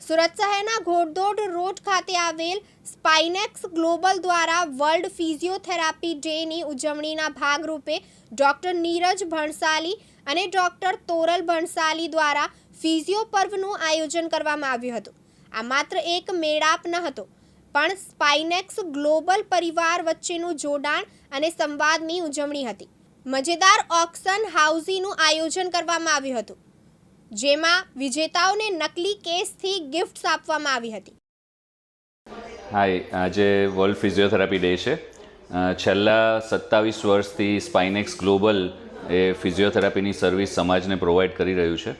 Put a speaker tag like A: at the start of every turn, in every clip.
A: સુરત શહેરના ઘોડદોડ રોડ ખાતે આવેલ સ્પાઇનેક્સ ગ્લોબલ દ્વારા વર્લ્ડ ફિઝિયોથેરાપી ડેની ઉજવણીના ભાગરૂપે ડૉક્ટર નીરજ ભણસાલી અને ડૉક્ટર તોરલ ભણસાલી દ્વારા ફિઝિયો પર્વનું આયોજન કરવામાં આવ્યું હતું. આ માત્ર એક મેળાપ ન હતો, પણ સ્પાઇનેક્સ ગ્લોબલ પરિવાર વચ્ચેનું જોડાણ અને સંવાદની ઉજવણી હતી. મજેદાર ઓક્શન હાઉસીનું આયોજન કરવામાં આવ્યું હતું, જેમાં વિજેતાઓને નકલી કેસથી ગિફ્ટ્સ આપવામાં આવી હતી.
B: હાય, આજે વર્લ્ડ ફિઝિયોથેરાપી ડે છે. છેલ્લા 27 વર્ષથી સ્પાઇનેક્સ ગ્લોબલ એ ફિઝિયોથેરાપીની સર્વિસ સમાજને પ્રોવાઈડ કરી રહ્યું છે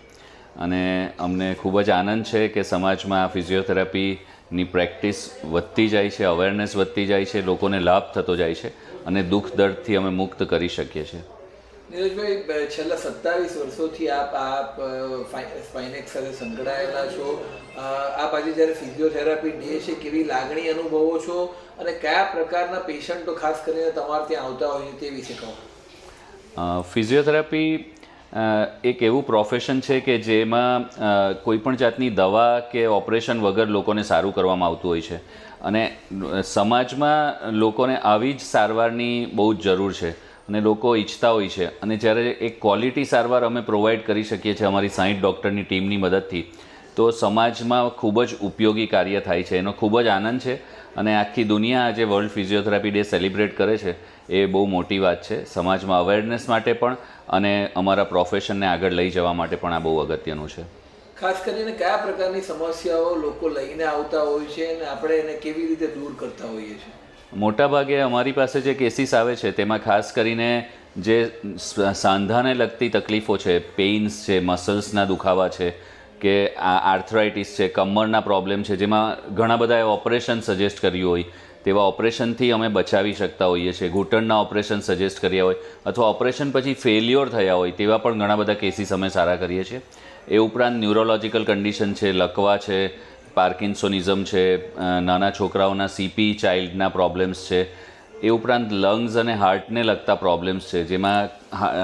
B: અને અમને ખૂબ જ આનંદ છે કે સમાજમાં ફિઝિયોથેરાપીની પ્રેક્ટિસ વધતી જાય છે, અવેરનેસ વધતી જાય છે, લોકોને લાભ થતો જાય છે અને દુઃખ દર્દથી અમે મુક્ત કરી શકીએ છીએ.
C: નીરજભાઈ, છેલ્લા 27 વર્ષોથી આપ સ્પાઇનેક્સ સાથે સંકળાયેલા છો. આપ આજે જ્યારે ફિઝિયોથેરાપી ડે છે, કેવી લાગણી અનુભવો છો અને કયા પ્રકારના પેશન્ટો ખાસ કરીને તમારે ત્યાં આવતા હોય છે તે વિશે કહો.
B: ફિઝિયોથેરાપી એક એવું પ્રોફેશન છે કે જેમાં કોઈ પણ જાતની દવા કે ઓપરેશન વગર લોકોને સારું કરવામાં આવતું હોય છે અને સમાજમાં લોકોને આવી જ સારવારની બહુ જ જરૂર છે અને લોકો ઈચ્છતા હોય છે. અને જ્યારે એક ક્વોલિટી સારવાર અમે પ્રોવાઈડ કરી શકીએ છીએ અમારી 60 ડૉક્ટરની ટીમની મદદથી, તો સમાજમાં ખૂબ જ ઉપયોગી કાર્ય થાય છે. એનો ખૂબ જ આનંદ છે અને આખી દુનિયા આજે વર્લ્ડ ફિઝિયોથેરાપી ડે સેલિબ્રેટ કરે છે એ બહુ મોટી વાત છે. સમાજમાં અવેરનેસ માટે પણ અને અમારા પ્રોફેશનને આગળ લઈ જવા માટે પણ આ બહુ અગત્યનું છે.
C: ખાસ કરીને કયા પ્રકારની સમસ્યાઓ લોકો લઈને આવતા હોય છે અને આપણે એને કેવી રીતે દૂર કરતા હોઈએ છીએ?
B: મોટાભાગે અમારી પાસે જે કેસીસ આવે છે તેમાં ખાસ કરીને જે સાંધાને લગતી તકલીફો છે, પેઇન્સ છે, મસલ્સના દુખાવા છે કે આર્થરાઇટિસ છે, કમરના પ્રોબ્લેમ છે, જેમાં ઘણા બધાએ ઓપરેશન સજેસ્ટ કર્યું હોય તેવા ઓપરેશનથી અમે બચાવી શકતા હોઈએ છીએ. ઘૂંટણના ઓપરેશન સજેસ્ટ કર્યા હોય અથવા ઓપરેશન પછી ફેલ્યોર થયા હોય તેવા પણ ઘણા બધા કેસીસ અમે સારા કરીએ છીએ. એ ઉપરાંત ન્યુરોલોજિકલ કન્ડિશન છે, લકવા છે, પાર્કિન્સોનિઝમ છે, નાના છોકરાઓના સીપી ચાઇલ્ડના પ્રોબ્લેમ્સ છે, એ ઉપરાંત લંગ્સ અને હાર્ટને લગતા પ્રોબ્લેમ્સ છે, જેમાં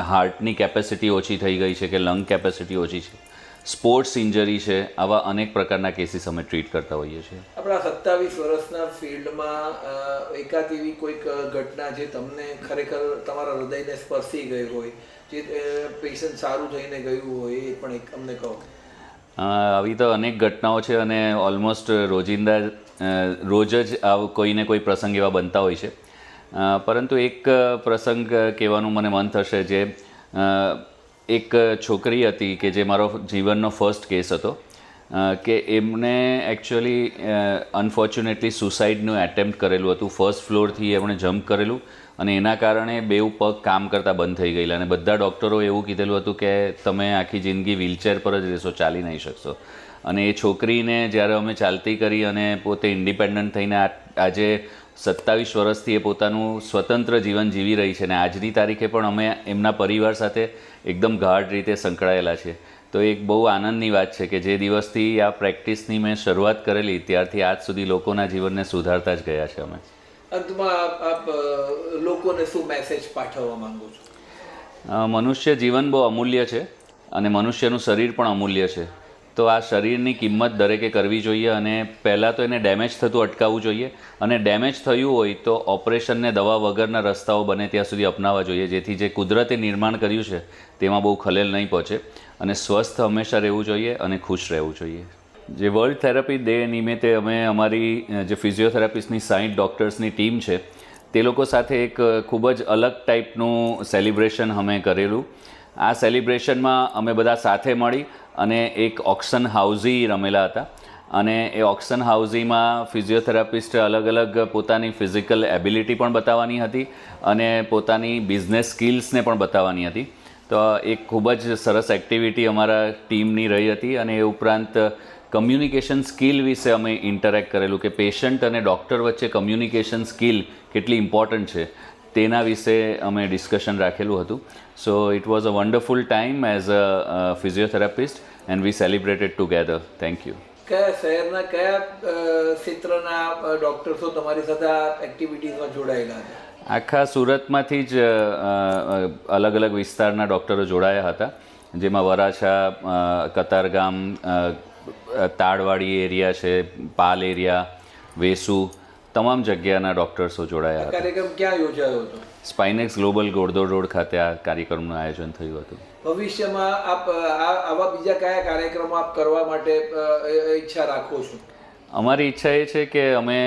B: હાર્ટની કેપેસિટી ઓછી થઈ ગઈ છે કે લંગ કેપેસિટી ઓછી છે, સ્પોર્ટ્સ ઇન્જરી છે, આવા અનેક પ્રકારના કેસીસ અમે ટ્રીટ કરતા હોઈએ છીએ.
C: આપણા 27 વર્ષના ફિલ્ડમાં એકાદ એવી કોઈક ઘટના જે તમને ખરેખર તમારા હૃદયને સ્પર્શી ગઈ હોય, જે પેશન્ટ સારું થઈને ગયું હોય, એ પણ એક અમને કહો.
B: આવી તો અનેક ઘટનાઓ છે અને ઓલમોસ્ટ રોજિંદા રોજ જ કોઈને કોઈ પ્રસંગ એવા બનતા હોય છે. પરંતુ એક પ્રસંગ કહેવાનું મને મન થશે. જે એક છોકરી હતી કે જે મારો જીવનનો ફર્સ્ટ કેસ હતો કે એમને એકચ્યુઅલી અનફોર્ચ્યુનેટલી સુસાઇડનું એટેમ્પ્ટ કરેલું હતું. ફર્સ્ટ ફ્લોરથી એમણે જમ્પ કરેલું અને એના કારણે બેઉ પગ કામ કરતાં બંધ થઈ ગયેલા અને બધા ડૉક્ટરો એવું કીધેલું હતું કે તમે આખી જિંદગી વ્હીલચેર પર જ રહેશો, ચાલી નહીં શકશો. અને એ છોકરીને જ્યારે અમે ચાલતી કરી અને પોતે ઇન્ડિપેન્ડન્ટ થઈને આજે 27 વર્ષથી એ પોતાનું સ્વતંત્ર જીવન જીવી રહી છે અને આજની તારીખે પણ અમે એમના પરિવાર સાથે એકદમ ગાઢ રીતે સંકળાયેલા છે. તો એક બહુ આનંદની વાત છે કે જે દિવસથી આ પ્રેક્ટિસની મેં શરૂઆત કરેલી ત્યારથી આજ સુધી લોકોના જીવનને સુધારતા જ ગયા છે અમે.
C: અંતમાં આપ લોકોને શું મેસેજ પાઠવવા માંગો છો?
B: મનુષ્ય જીવન બહુ અમૂલ્ય છે અને મનુષ્યનું શરીર પણ અમૂલ્ય છે. તો આ શરીરની કિંમત દરેકે કરવી જોઈએ અને પહેલાં તો એને ડેમેજ થતું અટકાવવું જોઈએ અને ડેમેજ થયું હોય તો ઓપરેશનને દવા વગરના રસ્તાઓ બને ત્યાં સુધી અપનાવવા જોઈએ, જેથી જે કુદરતે નિર્માણ કર્યું છે તેમાં બહુ ખલેલ નહીં પહોંચે અને સ્વસ્થ હંમેશા રહેવું જોઈએ અને ખુશ રહેવું જોઈએ. જે વર્લ્ડ થેરાપી ડે નિમિત્તે અમે અમારી જે ફિઝિયોથેરાપિસ્ટની 60 ડૉક્ટર્સની ટીમ છે તે લોકો સાથે એક ખૂબ જ અલગ ટાઈપનું સેલિબ્રેશન અમે કરેલું. આ સેલિબ્રેશનમાં અમે બધા સાથે મળી અને એક ઓક્શન હાઉઝી રમેલા હતા અને એ ઓક્શન હાઉઝીમાં ફિઝિયોથેરાપિસ્ટે અલગ અલગ પોતાની ફિઝિકલ એબિલિટી પણ બતાવવાની હતી અને પોતાની બિઝનેસ સ્કિલ્સને પણ બતાવવાની હતી. તો એક ખૂબ જ સરસ એક્ટિવિટી અમારા ટીમની રહી હતી અને એ ઉપરાંત કમ્યુનિકેશન સ્કિલ વિશે અમે ઇન્ટરેક્ટ કરેલું કે પેશન્ટ અને ડૉક્ટર વચ્ચે કમ્યુનિકેશન સ્કિલ કેટલી ઇમ્પોર્ટન્ટ છે તેના વિશે અમે ડિસ્કશન રાખેલું હતું. So it was a wonderful time as a physiotherapist and we celebrated together. Thank you.
C: કયા શહેરના કયા ક્ષેત્રના ડૉક્ટર્સો તમારી સાથે આ એક્ટિવિટીઝમાં જોડાયેલા હતા?
B: આખા સુરતમાંથી જ અલગ અલગ વિસ્તારના ડૉક્ટરો જોડાયા હતા, જેમાં વરાછા, કતારગામ, તાડવાડી એરિયા છે, પાલ એરિયા, વેસુ, તમામ જગ્યાના ડૉક્ટર્સો જોડાયા
C: આ
B: હતા.
C: કાર્યક્રમ ક્યાં યોજાયો હતો?
B: સ્પાઇનેક્સ ગ્લોબલ ગોળદોડ રોડ ખાતે આ કાર્યક્રમનું આયોજન થયું હતું.
C: ભવિષ્યમાં આપ આવા બીજા કયા કાર્યક્રમો આપ કરવા માટે ઈચ્છા રાખો છો?
B: અમારી ઈચ્છા એ છે કે અમે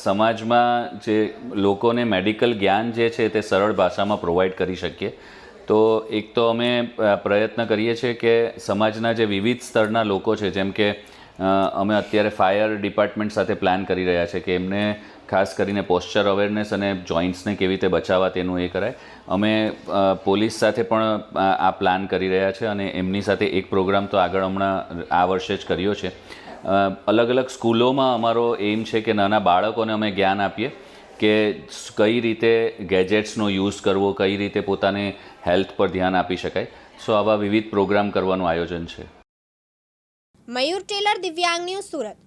B: સમાજમાં જે લોકોને મેડિકલ જ્ઞાન જે છે તે સરળ ભાષામાં પ્રોવાઈડ કરી શકીએ. તો એક તો અમે પ્રયત્ન કરીએ છીએ કે સમાજના જે વિવિધ સ્તરના લોકો છે, જેમ કે અમે અત્યારે ફાયર ડિપાર્ટમેન્ટ સાથે પ્લાન કરી રહ્યા છે કે એમને ખાસ કરીને પોસ્ચર અવેરનેસ અને જોઈન્ટ્સને કેવી રીતે બચાવવા તેનું એ કરાય. અમે પોલીસ સાથે પણ આ પ્લાન કરી રહ્યા છે અને એમની સાથે એક પ્રોગ્રામ તો આગળ હમણાં આ વર્ષે જ કર્યો છે. અલગ અલગ સ્કૂલોમાં અમારો એમ છે કે નાના બાળકોને અમે જ્ઞાન આપીએ કે કઈ રીતે ગેજેટ્સનો યુઝ કરવો, કઈ રીતે પોતાની હેલ્થ પર ધ્યાન આપી શકાય. સો આવા વિવિધ પ્રોગ્રામ કરવાનું આયોજન છે.
A: મયુર ટેલર, દિવ્યાંગ ન્યૂઝ, સુરત.